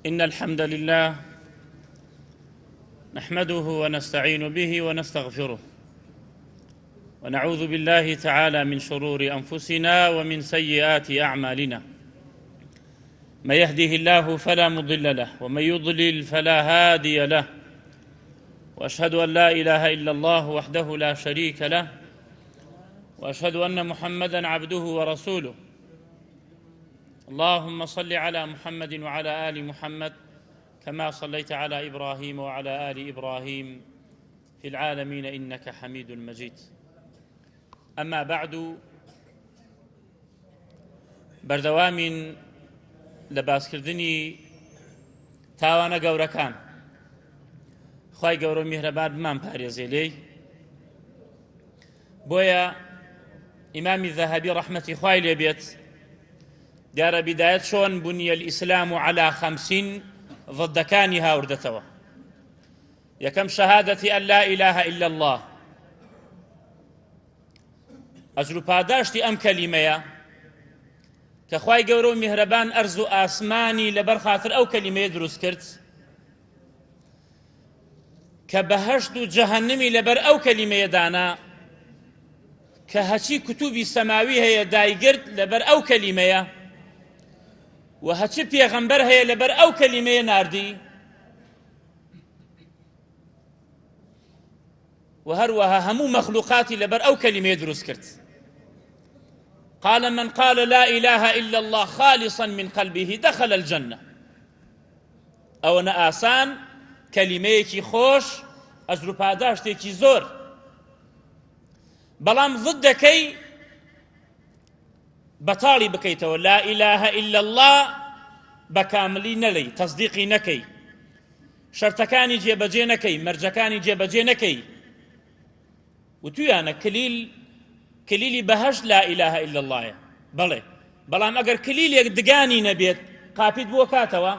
إن الحمد لله نحمده ونستعين به ونستغفره ونعوذ بالله تعالى من شرور أنفسنا ومن سيئات أعمالنا. من يهده الله فلا مضل له ومن يضلل فلا هادي له، وأشهد أن لا إله إلا الله وحده لا شريك له، وأشهد أن محمدًا عبده ورسوله. اللهم صل على محمد وعلى آل محمد كما صليت على إبراهيم وعلى آل إبراهيم في العالمين إنك حميد مجيد. أما بعد، بەردەوامین لە باسکردنی تاوانە گەورەکان. خوای گەورە میهرەبان بمان پارێزێ لێی. بۆیە ئیمامی ذەهەبی ڕەحمەتی خوای لێ بێت دیارە بیدایەت چۆن بنیە الئیسلام على 50 ضدەکانی هاوردەتەوە. یەکەم شەهادەتی ئەن لا ئیلاهە ئیلا الله. ئەجر و پاداشتی ئەم کەلیمەیە کە خوای گەورە و میهرەبان ئەرز و ئاسمانی لەبەر خاتر ئەو کەلیمەیە دروست کرد، کە بەهەشت و جەهەنەمی لەبەر ئەو کەلیمەیە دانا، کە هەچی کتوبی سەماوی هەیە دایگرت لەبەر ئەو کەلیمەیە، و هەچی پێغەمبەر هەیە لەبەر ئەو کەلیمەیە ناردی، و هەروەها هەموو مەخلوقاتی لەبەر ئەو کەلیمەیە دروست کرد. قال من قال لا إله إلا الله خالصا من قلبه دخل الجنة. ئەوەنە ئاسان، کەلیمەیەکی خۆش، ئەجر و پاداشتێکی زۆر. بەڵام ضدەکەی بەتاڵی بکەیتەوە، لا إله إلا الله بەکاملی نەڵێی، تەصدیقی نەکەی، شەرتەکانی جێبەجێ نەکەی، مەرجەکانی جێبەجێ نەکەی. وتویانە کلیلی بەهەشت لا إله إلا اللهە، بەڵێ، بەڵام ئەگەر کلیلێک دگانی نەبێت قاپیت بۆ کاتەوە؟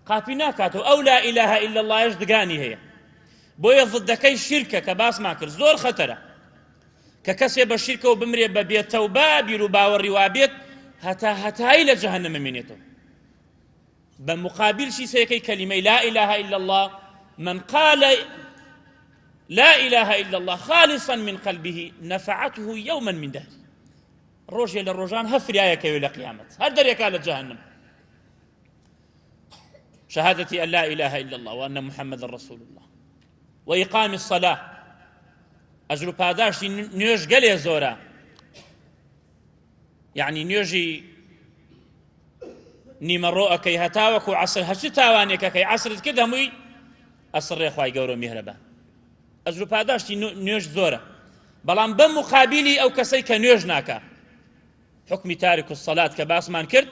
قاپی ناکاتەوە. ئەو لا إله إلا اللهش دگانی هەیە. بۆیە ضدەکەی شیرکە کە باسمان کرد، زۆر خەتەرە کە کەسێ بە شیرکەوە بمرێ بەبێت تەوبە، بیر و باوەڕی وابێت، هەتایی لە جەهەنەمە مێنێتەوە. بمقابل شیسەیەکەی کەلیمەی لا إله إلا الله، من قال لا إله إلا الله خالصا من قلبه نفعته يوما من دهر. ڕۆژێ لە ڕۆژان هەفریایەکەوێ لە قیامەت، هەر دەرێکا لە جەهەنەم. شهادة أن لا إله إلا الله وأن محمد رسول الله وإقام الصلاة. ئەجر و پاداشتی نوێژ گەلێ زۆرە. یعنی نوێژی نیمەڕۆ ئەکەی هەتاوەکو عەسر، هەچی تاوانێکەکەی عەسرت کرد هەمووی ئەسڕێ خوای گەورە میهرەبان. ئەجر و پاداشتی نوێژ زۆرە. بەڵام بە مقابلی ئەو کەسەی کە نوێژ ناکە، حکمی تارک الصلاة کە باسمان کرد،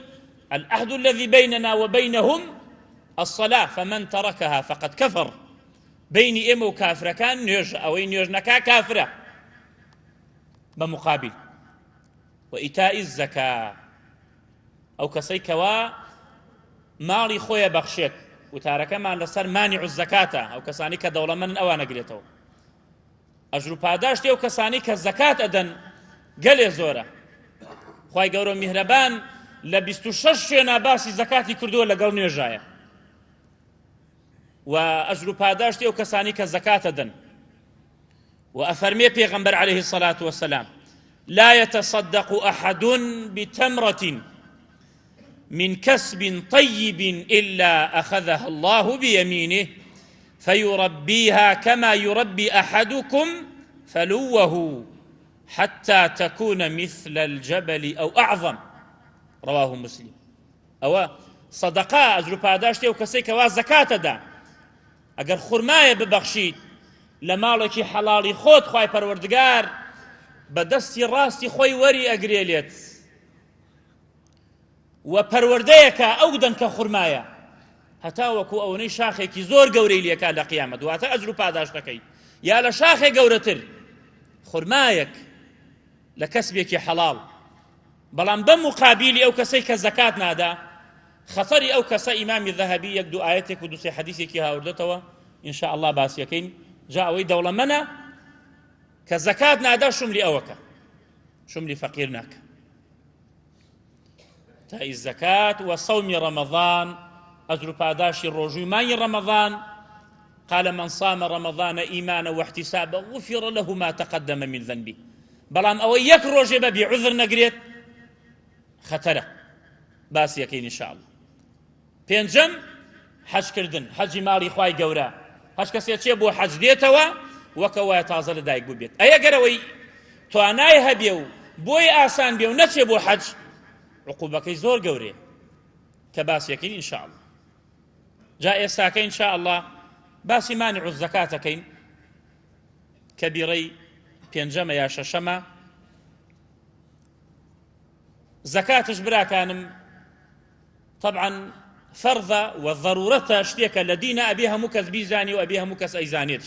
العهد الذي بيننا وبينهم الصلاة فمن تركها فقد كفر. بینی ئێمە و کافرەکان نوێژ، ئەوەی نوێژ نەکا کافرە. بەمقابل وئیتائی الزەکا، ئەو کەسەی کەوا ماڵی خۆیە بەخشێت، وتارەکەمان لەسەر مانیع الزەکاتە، ئەو کەسانی کە دەوڵەمەندن ئەوان نەگرێتەوە. ئەجر و پاداشتی ئەو کەسانی کە زەکات ئەدەن گەلێ زۆرە. خوای گەورە میهرەبان لە 26 شوێنە باسی زەکاتی کردووە لەگەڵ نوێژایە. و ئەجر و پاداشتی ئەو کەسانی کە زەکات ئەدەن. و ئەفەرمێ پێغەمبەر عەلەیهی الصەلاة وەسەلام: لا يتصدق أحد بتمرة من كسب طيب إلا أخذها الله بيمينه فيربيها كما يربي أحدكم فلوه حتى تكون مثل الجبل أو أعظم. رواه مسلم. أو صدقاء أجر پاداشتی ئەو کەسەی کەوا زەکاتە دا، ئەگەر خورمایە ببەخشیت لە ماڵێکی حەڵاڵی خۆت، خوای پەروەردگار بە دەستی ڕاستی خۆی وەری ئەگرێلێت، و پەروەردەیەکە ئەو دەن کە خورمایە، هەتا وەکو ئەوەی شاخێکی زۆر گەورەی لێکا لە قیامەت. دواتە ئەجر و پاداشتەکەی یا لە شاخێک گەورەتر، خورمایەک لە کەسبێکی حەڵاڵ. بەڵام بە مقابلی ئەو کەسەی کە زەکات نادا، خەتەری ئەو کەسە ئیمامی ذەهەبی یەک دوو ئایەتێک و دوو سێ حەدیثێکی هاوردەتەوە، ئینشاء الله باسیەکەین. جا ئەوەی دەوڵەمەنە کە زەکات نادا، شوملی ئەوەکە، شوملی فەقیر ناکە. إيتاء الزكاة وصوم رمضان ئەجر و پاداشی ڕۆژووی مانگی ڕەمەضان قال من صام رمضان إيمانا واحتسابا غفر له ما تقدم من ذنبه بەڵام ئەوە یەک ڕۆژێ بەبێ عذر نەگرێت خەتەرە باسی یەکەین ئینشاءالله. پێنجەم حەجکردن، حەجی ماڵی خوای گەورە. هەچ کەسێک چێ بۆ حەج دێتەوە وەکە وایە تازە لەدایک بوو بێت. ئەیە گەرەوەی توانای هەبێ و بۆی ئاسان بێ و نەچێ بۆ حەج عقوبەکەی زۆر گەورەیە کە باسی یەکەین ئینشاءالله. جا ئێستاکە ئینشاءالله باسی مانع الزەکاتەکەین کە بیڕەی پێنجەمە یا شەشەمە. زەکاتش براکانم طبعا فەرضە و ضرورەتە، شتێکە لە دینە ئەبێ هەموو کەس بیزانی و ئەبێ هەموو کەس ئەیزانێت.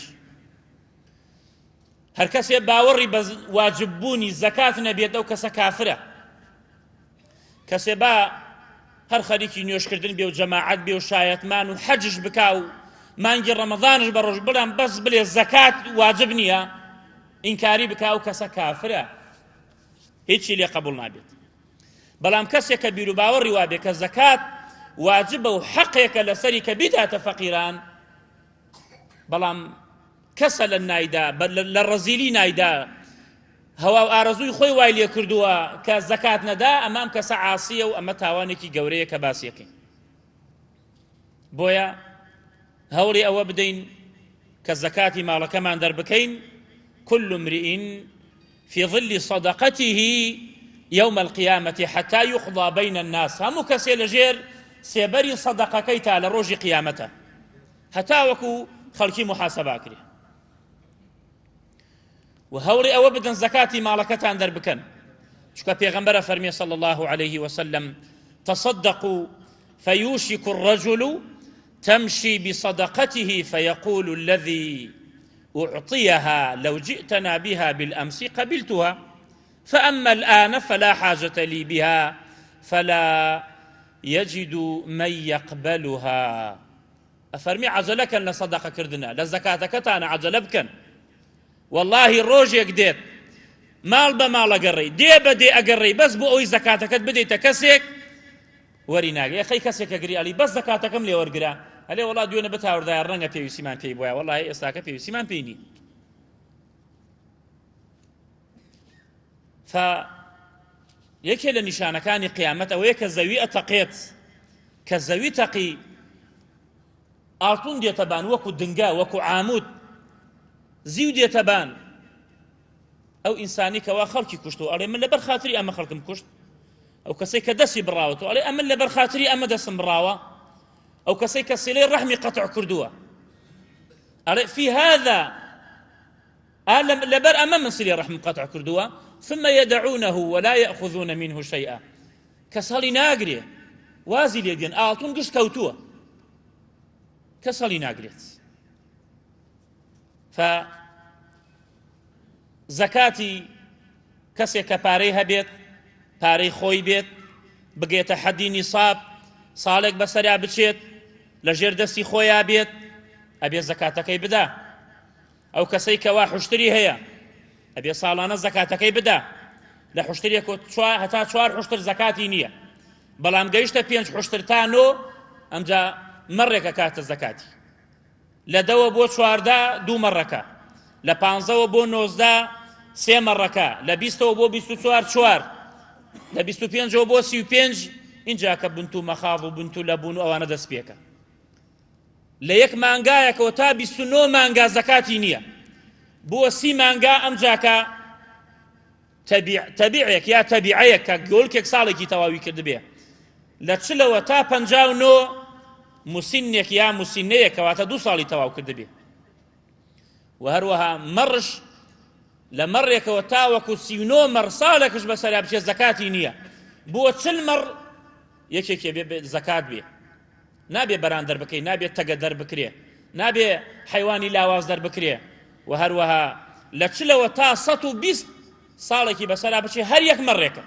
هەر کەسێ باوەڕی بە واجببوونی زەکات نەبێت ئەو کەسە کافرە. کەسێ با هەر خەریکی نوێشکردن بێ و جەماعەت بێ و شایەتمان و حەجش بکا و مانگی ڕەمەضانش بە ڕۆژ بڵام بەس بڵێ زەکات واجب نییە، ئینکاری بکا و کەسە کافرە، هیچی لێ قبوڵ نابێت. بەڵام کەسێک کە بیر و باوەڕی وابێ کە زەکات واجبە و حەقێکە لەسەری کە بیداتە فەقیران، بەڵام کەسە لە نایدا لە ڕەزیلی نایدا هەوا و ئارەزووی خۆی وای لێ کردووە کە زەکات نەدا، ئەمام کەسە عاسیە و ئەمە تاوانێکی گەورەیە کە باسیەکەین. بۆیە هەوڵی ئەوە بدەین کە زەکاتی ماڵەکەمان دەربکەین. كل امرئ في ظل صدقته يوم القيامة حتى يقضى بين الناس. هەموو کەسێ لەژێر سێبەری سەدەقەکەی تا لە ڕۆژی قیامەتە هەتا وەکو خەڵکی محاسەبا کرێ. و هەوڵی ئەوە بدەن زەکاتی ماڵەکەتان دەربکەن، چونکە پێغەمبەرە فەرمێ صلى الله عليه وسلم تصدقوا فيوشك الرجل تمشي بصدقته فيقول الذي أعطيها لو جئتنا بها بالأمس قبلتها فأما الآن فلا حاجة لي بها فلا يجد من يقبلها. أفرمي عجلك لصدقة كردنا لزكاة كتانا عجلبكن والله روجيك ديت مال بمال أقري دي بدي أقري بس بو أوي زكاتك بدي تكسيك وريناك يا أخي كسيك أقري علي بس زكاتكم لي ورقرا علي والله ديونا بتاور دا الرنگة بيو سيمان بي بويا والله إستاك بيو سيمان بيني. ف يكي لنشانة كان قيامته ويكا زوية تقيت كالزوي تقي ئاڵتون دێتەبان وەکو دنگا وەکو عامود زیو دێتەبان. ئەو ئینسانی کەوا خەڵکی کوشتەوە ئەڵێ من لەبەر خاتری ئەمە خەڵکم کوشت، ئەو کەسەی کە دەستی بڕاوەتەوە ئەڵێ ئەمن لەبەر خاتری ئەمە دەسم بڕاوە، ئەو کەسەی کە سیلەی ڕەحمی قەتع کردووە ئەڵێ في هذا لەبەر ئەمە من سیلەی ڕەحم قەتع کردووە ثم يدعونه ولا يأخذون منه شيئا. کەس هەڵی ناگرێ وازی لێ دێن ئاڵتون گشت کەوتووە کەس هەڵی ناگرێت. زەکاتی کەسێک کە پارەی هەبێت پارەی خۆی بێت بگێتە حەدی نیساب ساڵێک بەسەریا بچێت لە ژێر دەستی خۆیان بێت ئەبێ زەکاتەکەی بدا. ئەو کەسەی کەوا حوشتری هەیە ئەبێ ساڵانە زەکاتەکەی بدا. لە حوشترێک هەتا 4 حوشتر زەکاتی نییە، بەڵام گەیشتە 5 حوشتر تا 9 ئەمجا مەڕێکە کاتە زەکاتی. لە 10 بۆ 14 2 مەڕەکە، لە 15 بۆ 19 3 مەڕەکە، لە 20 بۆ 24 4، لە 25 بۆ 35 اینجا کە بنت و مەخاض و بنت و لەبوون و ئەوانە دەست پێکە. لە 1 مانگایەکەوە تا 29 مانگا زەکاتی نییە، بۆ 30 مانگا ئەمجاکە تەبیعێک یا تەبیعەیەک کە گۆڵکێک ساڵێکی تەواوی کردبێ. لە 40 تا 59 مسینێک یا مسینەیە کەواتە 2 ساڵی تەواو کردبێ. و هەروەها مەڕش لە مەڕێکەوە تاوەکو 39 مەڕ ساڵێکش بەسەریا بچێت زەکاتی نییە، بۆ 40 مەڕ یەکێکێ بێ زەکات بێ. نابێ بەران دەربکەی، نابێت تەگە دەربکرێ، نابێ حیوانی لاواز دەربکرێ. و هەروەها لە 40 تا 120 ساڵێکی بەسەرا بچێ هەر 1 مەڕێکە،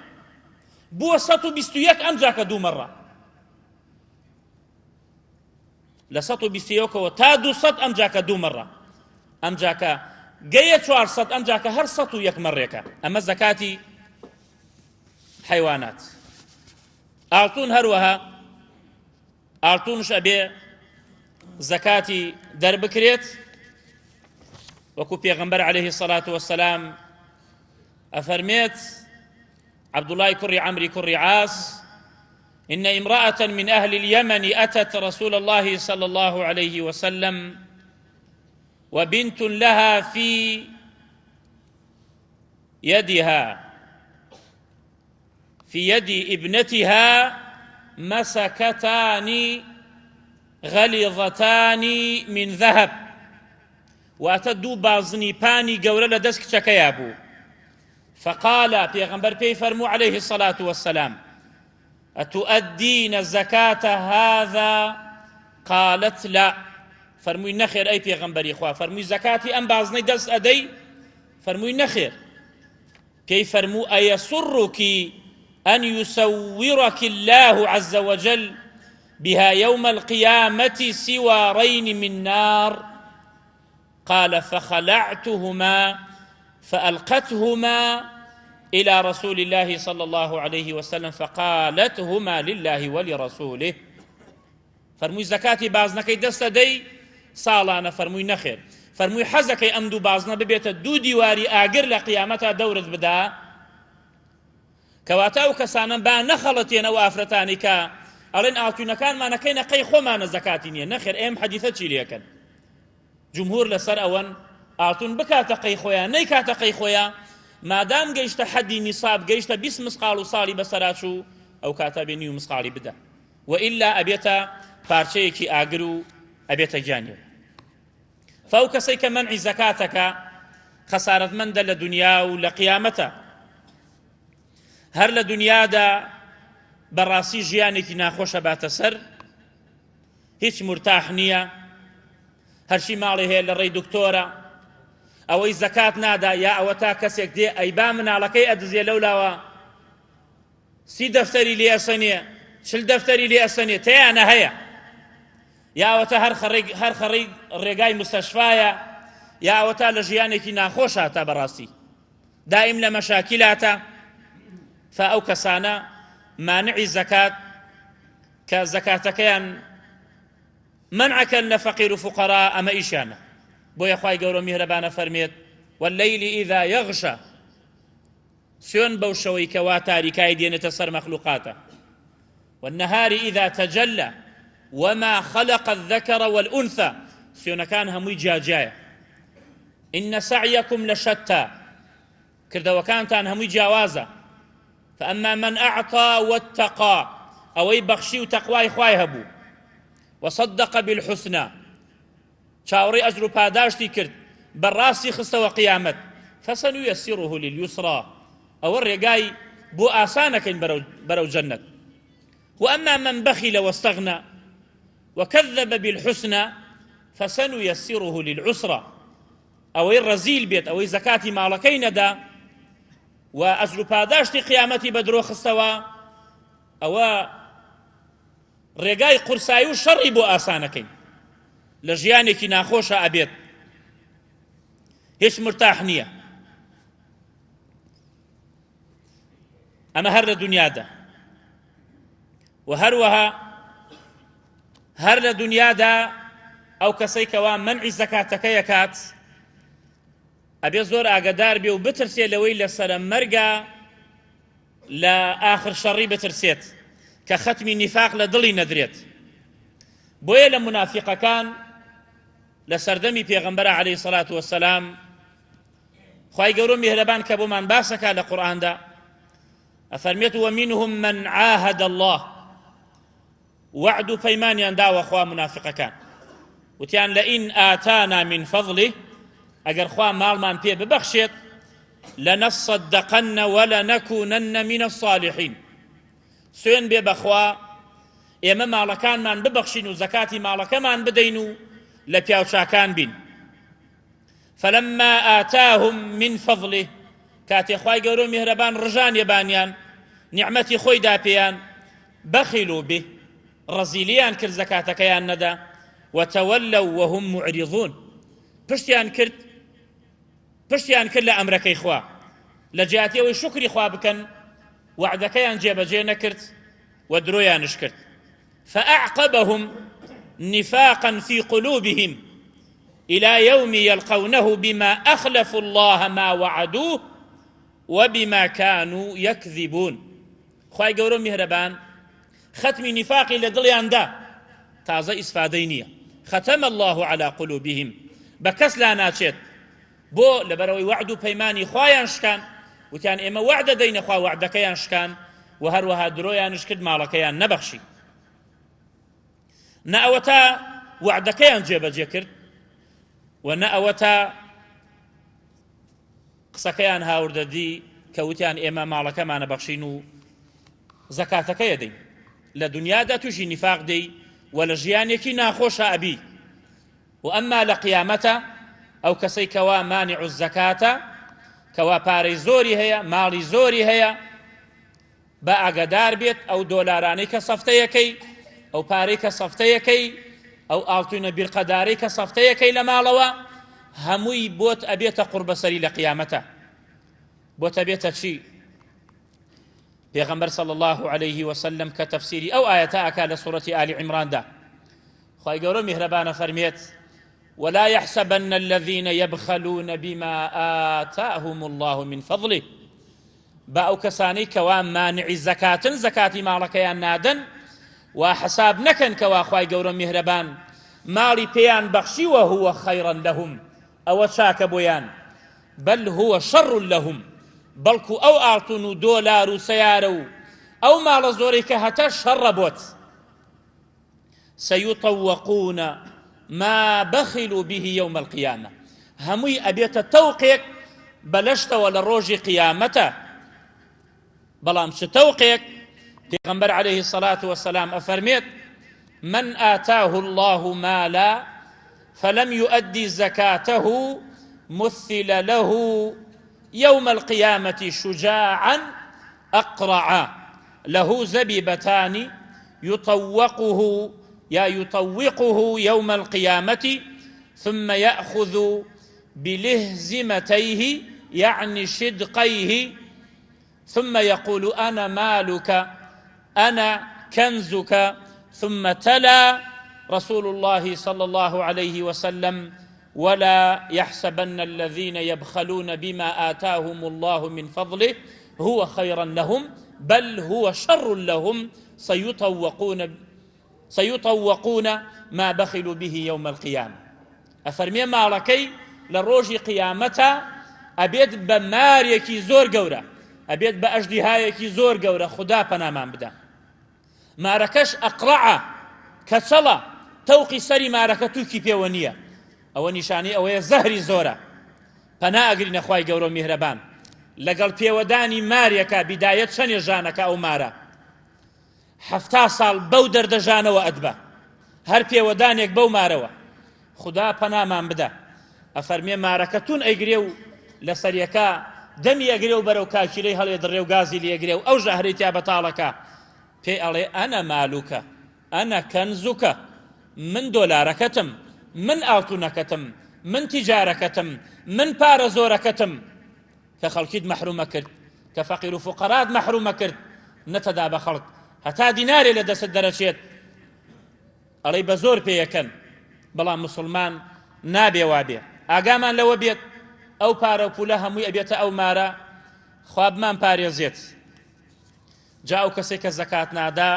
بۆ 121 ئەمجاکە 2 مەڕە، لە 121ەوە تا 200 ئەمجاکە 2 مەڕە، ئەمجاکە گەیە 400 ئەمجاکە هەر 101 مەڕێکە. ئەمە زەکاتی حیوانات. ئاڵتون هەروەها ئاڵتونش ئەبێ زەکاتی دەربکرێت وەکو پێغەمبەر عەلەیهی سەڵات وەسەلام ئەفەرمێت عەبدوڵای کوڕی عەمری کوڕی عاس إن امرأة من أهل اليمن أتت رسول الله صلى الله عليه وسلم وبنت لها في يد ابنتها مسكتان غليظتان من ذهب واتدو بازني باني قولة لدسك تكيابو فقال پیغمبر پی فرمو عليه الصلاة والسلام أتؤدين الزكاة هذا؟ قالت لا. فرمووی نەخێر ئەی پێغەمبەری خوا، فەرمووی زەکاتی ئەم بازنەی دەست ئەدەی؟ فەرمووی نەخێر. پێی فەرموو ئەیەسڕك أن يسورك الله عز وجل بها يوم القيامة سوارين من نار؟ قال فخلعتهما فألقتهما إلى رسول الله صلى الله عليه وسلم فقالتهما لله ولرسوله. فرمووی زەکاتی بازنەکەی دەست ئەدەی؟ ساڵانە. فەرمووی نەخێر. فەرمووی حەزەکەی ئەم دوو بازنە ببێتە دوو دیواری ئاگر لە قیامەتا دەورت بدا؟ کەواتە ئەو کەسانە با نەخەڵەتێنەوە ئافرەتانی کە ئەڵێن ئاڵتوونەکانمانەکەینە قەی خۆمانە زەکاتی نییە. نەخێر، ئێم حەدیثە چی لێکەن؟ جمهور لەسەر ئەوەن ئاڵتون بکاتە قەی خۆیان، نەیکاتە قەی خۆیان، مادام گەیشتە حەدی نیساب، گەیشتە 20 مسقاڵ و ساڵی بەسەراچوو، ئەو کاتە بێ 9 مسقاڵی بدە، وئیلا ئەبێتە پارچەیەکی ئاگر و ئەبێتە گیانێ. فەو کەسەی کە مەنعی زەکاتەکە خەسارەتمەندە لە دنیا و لە قیامەتە. هەر لە دنیادا بەڕاستی ژیانێکی ناخۆشە باتە سەر، هیچ مرتاح نییە، هەرچی ماڵی هەیە لە ڕێی دکتۆرە، ئەوەی زەکات نادا، یا ئەوە تا کەسێک دێ ئەیبا مناڵەکەی ئەدزێ لەولاوە 30 دەفتەری لێ ئەسەنێ، 40 دەفتەری لێ ئەسەنێ، تەیانە هەیە، یا ئەوەتە هەر خەڕی ڕێگای مستەشفایە، یا ئەوەتا لە ژیانێکی ناخۆشاتە بەڕاستی، دائیم لە مەشاکیلاتە. فەئەو کەسانە مانعی زەکات کە زەکاتەکەیان منعەکەن لە فەقیر و فوقەرا، ئەمە ئیشیانە. بۆیە خوای گەورە میهرەبانە فەرمێت واللەیل ئیذا یەغشە، سوێن بەو شەوەی کە وا تاریکای دێنێتە سەر مەخلوقاتە، والنهار إذا تجلى وما خلق الذكر والأنثى، سوێنەکان هەمووی جیاجایە. إن سعيكم لشتى، کردەوەکانتان هەمووی جیاوازە. فأما من أعطى واتقى، ئەوەی بەخشی و تەقوای خوای هەبوو، وصدق بالحسنى، چاوەڕێی ئەجر و پاداشتی کرد، بەڕاستی خستەوە قیامەت، فسنيسره لليسرى، ئەوە ڕێگای بۆ ئاسانەکەین بەرەو جەنەت. وأما من بخل واستغنى وكذب بالحسنى فسنيسره للعسرى، ئەوەی ڕەزیل بێت، ئەوەی زەکاتی ماڵەکەی نەدا و ئەجر و پاداشتی قیامەتی بە درۆ خستەوە، ئەوە ڕێگای قورسایی و شەڕی بۆ ئاسانەکەین، لە ژیانێکی ناخۆشە ئەبێت، هیچ مرتاح نییە. ئەمە هەر لە دنیادا، و هەروەها هەر لە دنیادا ئەو کەسەی کەوا مەنعی زەکاتەکەی ئەکات ئەبێ زۆر ئاگادار بێ و بترسێ لەوەی لە سەرە مەرگا لە ئاخر شەڕی بترسێت کە خەتمی نیفاق لە دڵی نەدرێت. بۆیە لە منافقەکان لە سەردەمی پێغەمبەرە عەلەیهی سەڵات وەسەلام خوای گەورە میهرەبان کە بۆمان باسەکە لە قورئاندا ئەفەرمێت ومنهم من عاهد الله، وعد و پەیمانیان داوە خوا منافقەکان، وتیان لئین ئاتانا من فەضله، ئەگەر خوا ماڵمان پێ ببەخشێت لەنەصەدەقەنە وەلەنەکوونەنە من الصالحین، سوێن بێ بەخوا ئێمە ماڵەکانمان ببەخشین و زەکاتی ماڵەکەمان بدەین و لە پیاوچاکان بین. فلما آتاهم من فضله، کاتێ خوای گەورە میهرەبان ڕژانێ بانیان، نیعمەتی خۆی دا پێیان، بەخیلوا به، ڕەزیلیان کرد زەکاتەکەیان نەدا، وتەوەلەو وهم معرضون، پشتیان کرد لە ئەمرەکەی خوا، لە جیاتیەوەی شکری خوا بکەن، وعدەکەیان جێبەجێ نەکرد و درۆیانش کرد. فأعقبهم نفاقا في قلوبهم إلى يوم يلقونه بما أخلفوا الله ما وعدوه وبما كانوا يكذبون. خواهي قولوا مهربان ختم نفاقي لدليان دا تازە ئیسفادەی نییە. ختم الله على قلوبهم بەکەس لا ناچێت بۆ لەبەرەوەی وعد و پەیمانی خوایان شکان وتیان ئێمە وعدە دەینە خوا وعدەکەیان شکان و هەروەها درۆیانش کرد ماڵەکەیان نەبەخشی. نە ئەوە تا وعدەکەیان جێبەجێ کرد و نە ئەوە تا قسەکەیان هاوردەدی کە وتیان ئێمە ماڵەکەمانە بەخشین و زەکاتەکەیە دەین. لە دنیادا تووشی نیفاق دەی و لە ژیانێکی ناخۆشە ئەبی. و ئەمما لە قیامەتە ئەو کەسەی کەوا مانیع الزەکاتە کەوا پارەی زۆری هەیە ماڵی زۆری هەیە بە ئاگادار بێت ئەو دۆلارانەی کە سەفتەیەکەی ئەو پارەی کە سەفتەیەکەی ئەو ئاڵتوونە بیرقەدارەی کە سەفتەیەکەی لە ماڵەوە هەمووی بۆت ئەبێتە قوربەسەری لە قیامەتە. بۆتە بێتە چی؟ پێغەمبەر صلی الله عليه وسلم کە تەفسیری ئەو ئاەتە ئاکا لە سوورەتی ئالی عیمراندا خوای گەورە میهرەبانە فەرمێت ولا يحسبن الذين يبخلون بما آتاهم الله من فضله با ئەو کەسانەی کەوا مانعی زەکاتن زەکاتی ماڵەکەیان نادەن و حساب نەکەن کەوا خوای گەورە میهرەبان ماڵی پێیان بەخشیوە هو خەیڕا لەهم ئەوە چاکە بۆیان بل هو شەڕ لەهم بەڵکو ئەو ئاڵتون و دۆلار و سەیارە و ئەو ماڵە زۆرەی کە هەتا شەڕە بۆت. سيطوقون ما بخلوا به يوم القيامة هەمووی ئەبێتە تەوقێک بەلەشتەوە لە ڕۆژی قیامەتە. بەڵام چ تەوقێک؟ پێغەمبەر عليه الصلاة والسلام ئەفەرمێت من آتاه الله مالا فلم يؤدي زكاته مثل له يوم القيامة شجاعا أقرعا له زبيبتان يطوقه يوم القيامة ثم يأخذ بلهزمتيه يعني شدقيه ثم يقول أنا مالك أنا كنزك ثم تلا رسول الله صلى الله عليه وسلم ولا يحسبن الذين يبخلون بما آتاهم الله من فضله هو خيرا لهم بل هو شر لهم سيطوقون ما بخلوا به يوم القيامة. أفرمي مالكي لروج قيامتا أبيت بماريكي زور قورة أبيت بأجدهايكي زور قورة خدا پنامان بدا. ماركش أقرع كتلا توقي سري ماركتوكي بيوانية ئەوە نیشانی ئەوەیە زەهری زۆرە. پەنا ئەگرینە خوای گەورە میهرەبان لەگەڵ پێوەدانی ماریەکە بیدایەت چەندێ ژانەکە ئەو مارە 70 ساڵ بەو دەردەژانەوە ئەدبە هەر پێوەدانێک بەو مارەوە. خدا پەنامان بدە. ئەفەرمێ مارەکەتون ئەیگرێ و لە سەریەکە دەمی ئەگرێ و بەرەو کاکیلەی هەڵێ دڕێ و گازی لێگرێ و ئەو ژەهرەی تیا بەتاڵەکە پێ ئەڵێ ئەنە مالوکە ئەنە کەنزوکە من دۆلارەکەتم من ئاڵتوونەکەتم من تیجارەکەتم من پارە زۆرەکەتم کە خەڵکیت مەحرومە کرد کە فەقیر و فوقەرات مەحرومە کرد نەتەدا بە خەڵک هەتا دینارێ لە دەست دەرەچێت ئەڵێ بە زۆر پێیەکەن. بەڵام مسلمان نابێ وابێ ئاگامان لەوە بێت ئەو پارە و پولە هەمووی ئەبێتە ئەو مارە خوابمان پارێزێت. جا ئەو کەسێک کە زەکات نادا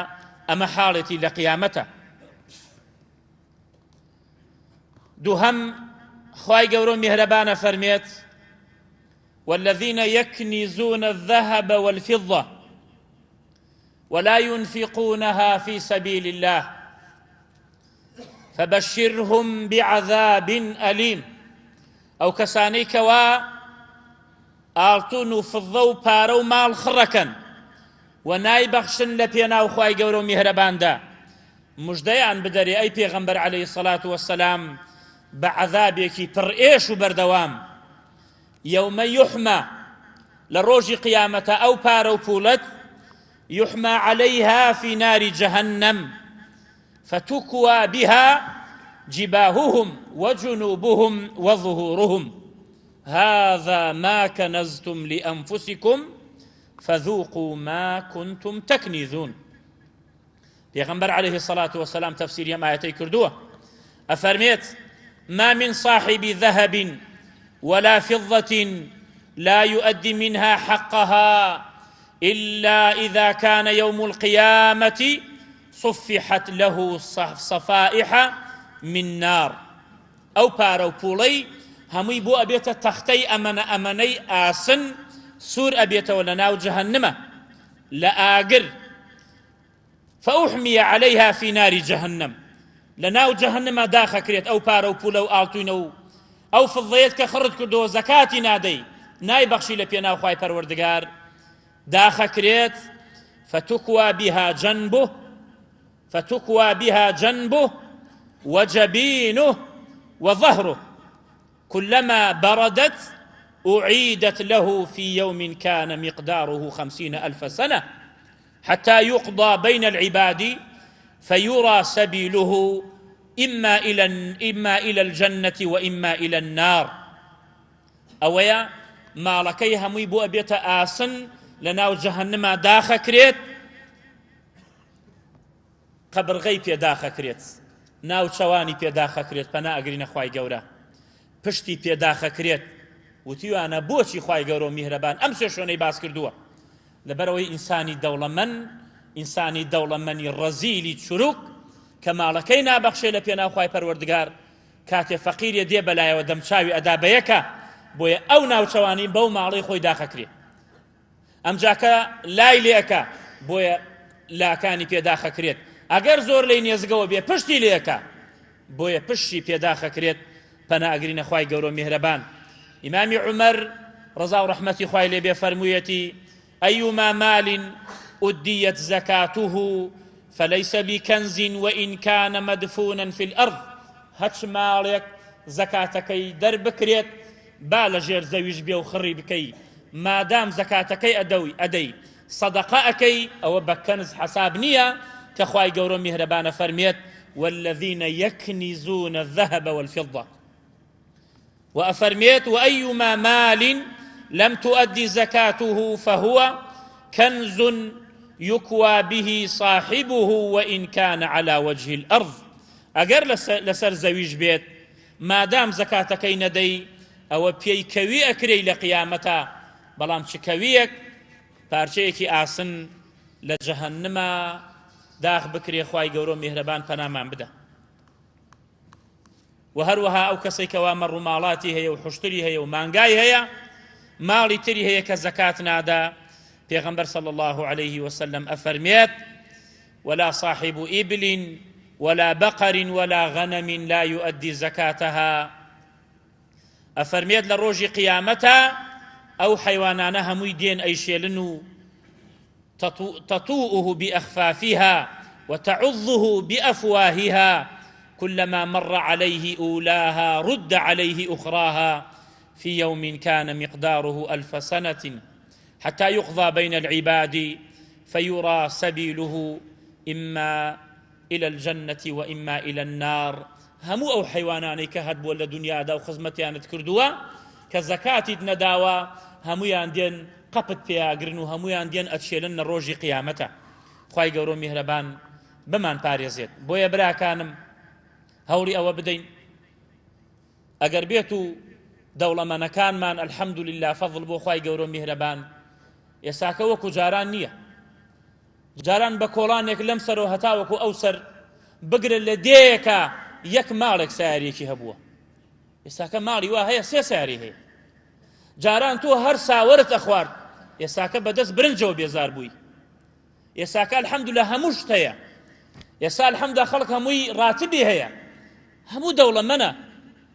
ئەمە حاڵێتی لە قیامەتە. دووهەم خوای گەورە میهرەبانە فەرمێت والذين يكنزون الذهب والفضة ولا ينفقونها في سبيل الله فبشرهم بعذاب أليم. ئەو کەسانەی کەوا ئاڵتون و فضە و پارە و ماڵ خڕەکەن و نایبەخشن لە پێناو خوای گەورە میهرەباندا مژدەیان بدەرێ ئەی پێغەمبەر عەلەیهی السەڵات وەسەلام بعذابێکی پڕئێش و بەردەوام. يوم يحمى لروج قيامة أو بارو بولت يحمى عليها في نار جهنم فتكوى بها جباههم وجنوبهم وظهورهم هذا ما كنزتم لأنفسكم فذوقوا ما كنتم تكنزون. پێغەمبەر عليه الصلاة والسلام تفسير ئەم ئاەتەی کردووە ئەفەرمێت ما من صاحب ذهب ولا فضة لا يؤدي منها حقها إلا إذا كان يوم القيامة صفحت له صفائح من نار أو بارو بولي همي بو أبيت تختي أمني آسن سور أبيت ولناو جهنم لآقر فأحمي عليها في نار جهنم لناو جهنم داخل كريت أو بارو بولو آلتوينو أو فضيت كخرج كردو زكاتي نادي ناي بخشي لبيناو خواي پروردگار داخل كريت فتكوى بها جنبه وجبينه وظهره كلما بردت أعيدت له في يوم كان مقداره 50,000 سنة حتى يقضى بين العباد فيرى سبيله إما إلى الجنة وإما إلى النار أويا ما لكي همي بو أبيت آسن لناو جهنم داخل كريت قبر غي پێداخە کرێت ناو چەوانی پێداخە کرێت پەنا ئەگرینە خوای گەورە پشتی پێداخە کرێت وتیوانە بۆچی خوای گەورە و میهرەبان ئەم سێ شوێنەی باس کردووە لەبەرەوەی ئینسانی دەوڵەمەنی ڕەزیلی چروک کە ماڵەکەی نابەخشێ لە پێناو خوای پەروەردگار کاتێ فەقیرێ دێ بەلایەوە دەمچاوی ئەدا بەیەکە بۆیە ئەو ناوچەوانی بەو ماڵەی خۆی داخە کرێت ئەمجاکە لای لێەکە بۆیە لاکانی پێداخە کرێت ئەگەر زۆر لی نێزگەوە بێ پشتی لێەکە بۆیە پشتی پێداخە کرێت پەنا ئەگرینە خوای گەورە و میهرەبان ئیمامی عومەر ڕەزا و ڕەحمەتی خوای لێ بێ فەرموویەتی أيما مال أديت زكاته فليس بكنز وإن كان مدفونا في الأرض هەچ ماڵێک زەکاتەکەی دەربکرێت با لە ژێر زەویش بێ و خڕی بکەی مادام زەکاتەکەی ئەدەی سەدەقە ئەکەی ئەوە بە کەنز حەساب نییە کە خوای گەورە میهرەبانە فەرمێت والذين يكنزون الذهب والفضة وأفرميت وأيما مال لم تؤدي زكاته فهو كنز يكوى به صاحبه وإن كان على وجه الأرض أجر لسر زويج بيت ما دام زكاتكي ندي أو بيكوي أكري لقيامتا بلام شكويك پارچەیەکی ئاسن لە جەهەنەما داخ بکرێ خوای گەورە میهرەبان پەنامان بدە و هەروەها ئەو کەسێک کەوا مەڕووماڵاتی هەیە و حوشتری هەیە و مانگای هەیە ماڵی تری هەیە کە زەکات نادا پێغەمبەر صلى الله عليه وسلم أفرميت ولا صاحب إبل ولا بقر ولا غنم لا يؤدي زكاتها أفرميت لروج قيامتها أو حيوانانها ميدين أي شيلن تطوؤه بأخفافها وتعضه بأفواهها كلما مر عليه أولاها رد عليه أخراها في يوم كان مقداره 1000 سنة حتى يقضى بين العباد فيرى سبيله إما إلى الجنة وإما إلى النار همو أو حيواناني كهد بولا دنيا دا وخزمتيان تكردوا كزكاتي نداوا همو ياندين قبت بياغرن همو ياندين أتشيلن الروج قيامته خواهي قورو مهربان بمان باريزيت بويا برا كانم هولي أو بدين أقر بيتو دولة منكان من الحمد لله فضل بو خواهي قورو مهربان يساكا وكو جاران نية جاران بكولانيك لمسر وهتا وكو أوسر بقر لديكا يك مالك ساريكي هبوه يساكا مالي واهي سي ساري هي جاران تو هر ساورت أخوار يساكا بدس برنجو بيزار بوي يساكا الحمد لله هموش تيا يسا الحمد لله خلق هموي راتبي هي همو دولة منا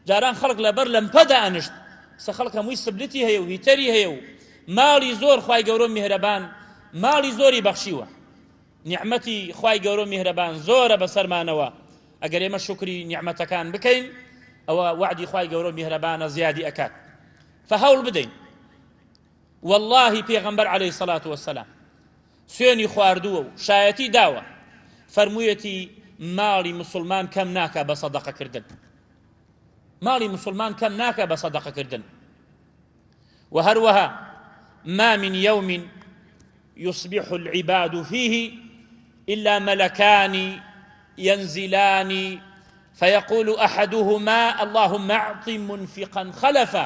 جاران خلق لبر لمبدا أنشت سخلق هموي سبلتي هي وهيتري هي مالي زور خواي قورو مهربان مالي زوري بخشيوه نعمتي خواي قورو مهربان زور بسرمانوا أقر يما شكري نعمتكان بكين أو وعدي خواي قورو مهربان زيادي أكاد فهول بدين والله پیغمبر عليه الصلاة والسلام سوێنی خواردووە و شایەتی داوە فەرموویەتی ماڵی مسلمان کەم ناکە بە سەدەقەکردن ماڵی مسلمان کەم ناکە بە سەدەقەکردن وهروها ما من يوم يصبح العباد فيه إلا ملكان ينزلان فيقول أحدهما اللهم أعط منفقا خلفا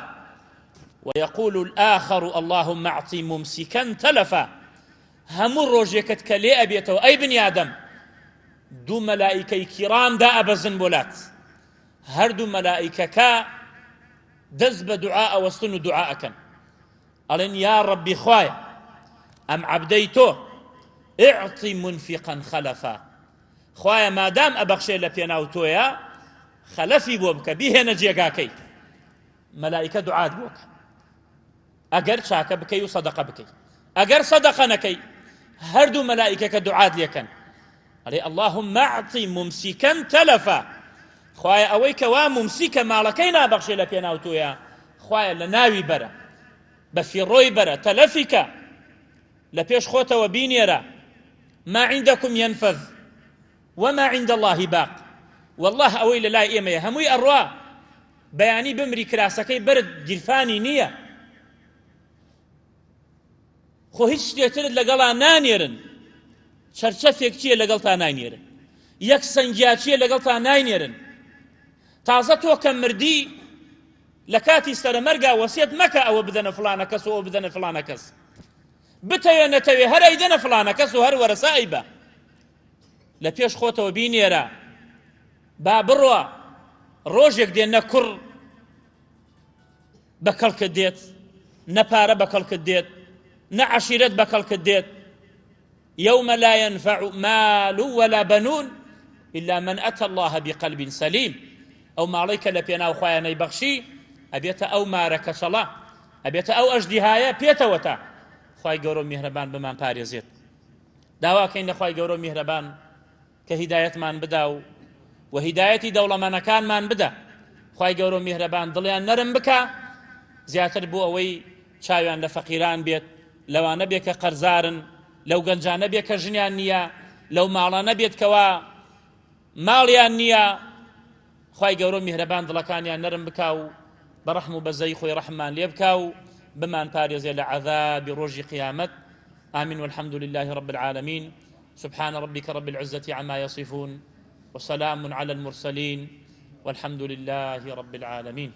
ويقول الآخر اللهم أعط ممسكا تلفا. هەموو ڕۆژێکت کە لێ ئەبێتەوە ئەی بنیادەم دوو مەلائیکەی کیرام دائەبەزن بۆلات، هەردوو مەلائیکەکە دەست بە دوعا ئەوەستن و دوعا ئەکەن، ئەڵێن یا ڕەبی خوایە ئەم عەبدەی تۆ ئیعطی منفقا خەلەفا، خوایە مادام ئەبەخشێ لە پێناو تۆیە خەلەفی بۆ بکە بیهێنە جێگاکەی. مەلائیکە دوعات بۆکە ئەگەر چاکە بکەی و سەدەقە بکەی، ئەگەر سەدەقە نەکەی هەردوو مەلائیکەکە دوعات لێکەن ئەڵێ اللهم أعطي ممسكا تلفا، خوایە ئەوەی کە وا ممسیکە ماڵەکەی نابەخشێ لە پێناو تۆیە خوایە لە ناوی بەرە بە فیڕۆی بەرە تەلەفیکە لە پێش خۆتەوە بینێرە ما عندكم ينفذ وما عند الله باق. والله ئەوەی لە لای ئێمەیە هەمووی ئەڕوا بەیانی بمری کراسەکەی برد گیرفانی نییە، خۆ هیچ شتێکترت لەگەڵا نانێرن، چەرچەفێک چییە لەگەڵتا ناینێرن، یەک سەنگیا چییە لەگەڵتا ناینێرن. تازە تۆ کە مردی لە کاتی سەرمەرگا وەسیەت مەکە ئەوە بدەنە فڵانە کەس و ئەوە بدەنە فڵانە کەس، بتەوێ نەتەوێ هەر ئەیدەنە فڵانە کەس و هەر وەرەسا ئەیبە لە پێش خۆتەوە بینێرە با بڕوە ڕۆژێک دێنە کوڕ بەکەڵکت دێت، نەپارە بەکەڵکت دێت، نەعەشیرەت بەکەڵکت دێت. يوم لا ينفع مال ولا بنون إلا من أتى الله بقلب سليم. أو مالك لبينا خويا نيبخشي أبيت أو مارك صلاة أبيت أو أجدهايا بيتوتا خوي قورو مهربان بمان باريزيت داوا كاين خوي قورو مهربان كهداية من بداو وهدايتي دولة من كان من بدا خوي قورو مهربان ضليان نرم بكا زياتر بو أوي شايوان لفقيران بيت لو نبيك قرزارن لو گەنجانە بێ کە ژنیان نییە، لەو ماڵانە بێت کەوا ماڵیان نییە، خوای گەورە میهرەبان دڵەکانیان نەرم بکا و بە ڕەحم و بەزەی خۆی ڕەحممان لێ بکا و بمان پارێزێ لە عەذابی ڕۆژی قیامەت. آمين والحمد لله رب العالمين. سبحان ربك رب العزة عما يصفون وسلام على المرسلين والحمد لله رب العالمين.